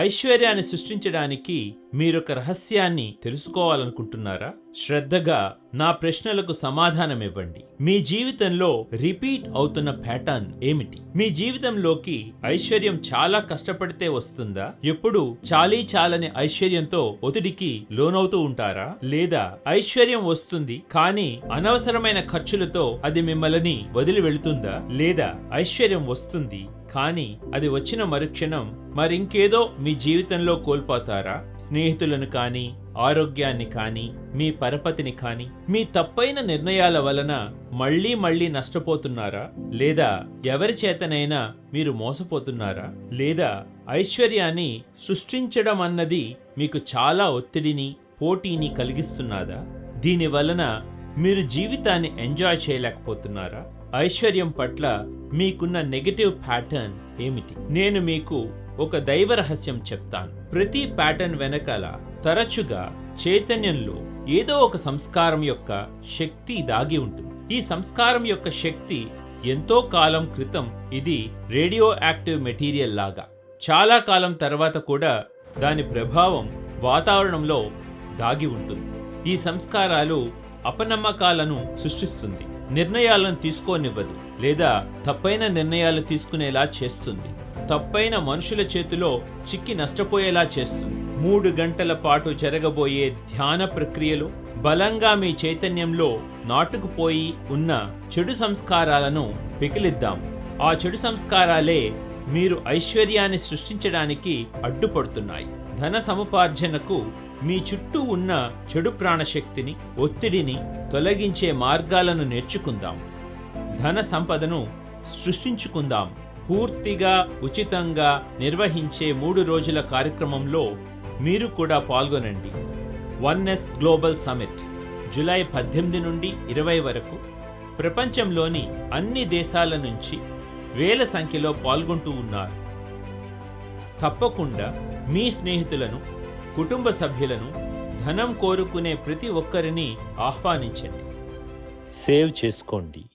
ఐశ్వర్యాన్ని సృష్టించడానికి మీరొక రహస్యాన్ని తెలుసుకోవాలనుకుంటున్నారా? శ్రద్ధగా నా ప్రశ్నలకు సమాధానమివ్వండి. మీ జీవితంలో రిపీట్ అవుతున్న ప్యాటర్న్ ఏమిటి? మీ జీవితంలోకి ఐశ్వర్యం చాలా కష్టపడితే వస్తుందా? ఎప్పుడు చాలీ చాలని ఐశ్వర్యంతో ఒత్తిడికి లోనవుతూ ఉంటారా? లేదా ఐశ్వర్యం వస్తుంది కానీ అనవసరమైన ఖర్చులతో అది మిమ్మల్ని వదిలి వెళుతుందా? లేదా ఐశ్వర్యం వస్తుంది కానీ అది వచ్చిన మరుక్షణం మరింకేదో మీ జీవితంలో కోల్పోతారా? స్నేహితులను కానీ, ఆరోగ్యాన్ని కానీ, మీ పరపతిని కానీ, మీ తప్పైన నిర్ణయాల వలన మళ్లీ మళ్లీ నష్టపోతున్నారా? లేదా ఎవరి చేతనైనా మీరు మోసపోతున్నారా? లేదా ఐశ్వర్యాన్ని సృష్టించడం అన్నది మీకు చాలా ఒత్తిడిని, పోటీని కలిగిస్తున్నదా? దీని వలన మీరు జీవితాన్ని ఎంజాయ్ చేయలేకపోతున్నారా? ఐశ్వర్యం పట్ల మీకున్న నెగటివ్ ప్యాటర్న్ ఏమిటి? నేను మీకు ఒక దైవ రహస్యం చెప్తాను. ప్రతి ప్యాటర్న్ వెనకాల తరచుగా చైతన్యంలో ఏదో ఒక సంస్కారం యొక్క శక్తి దాగి ఉంటుంది. ఈ సంస్కారం యొక్క శక్తి ఎంతో కాలం క్రితం ఇది రేడియో యాక్టివ్ మెటీరియల్ లాగా చాలా కాలం తర్వాత కూడా దాని ప్రభావం వాతావరణంలో దాగి ఉంటుంది. ఈ సంస్కారాలు అపనమ్మకాలను సృష్టిస్తుంది, నిర్ణయాలను తీసుకోనివ్వదు, లేదా తప్పైన నిర్ణయాలు తీసుకునేలా చేస్తుంది, తప్పైన మనుషుల చేతిలో చిక్కి నష్టపోయేలా చేస్తుంది. 3 గంటల పాటు జరగబోయే ధ్యాన ప్రక్రియలో బలంగా మీ చైతన్యంలో నాటుకుపోయి ఉన్న చెడు సంస్కారాలను పెకిలిద్దాం. ఆ చెడు సంస్కారాలే మీరు ఐశ్వర్యాన్ని సృష్టించడానికి అడ్డుపడుతున్నాయి. ధన సముపార్జనకు మీ చుట్టూ ఉన్న చెడు ప్రాణశక్తిని, ఒత్తిడిని తొలగించే మార్గాలను నేర్చుకుందాం. ధన సంపదను సృష్టించుకుందాం. పూర్తిగా ఉచితంగా నిర్వహించే 3 రోజుల కార్యక్రమంలో మీరు కూడా పాల్గొనండి. 1S గ్లోబల్ సమిట్ జూలై 18 నుండి 20 వరకు ప్రపంచంలోని అన్ని దేశాల నుంచి వేల సంఖ్యలో పాల్గొంటూ ఉన్నారు. తప్పకుండా మీ స్నేహితులను, కుటుంబ సభ్యులను, ధనం కోరుకునే ప్రతి ఒక్కరిని ఆహ్వానించండి. సేవ్ చేసుకోండి.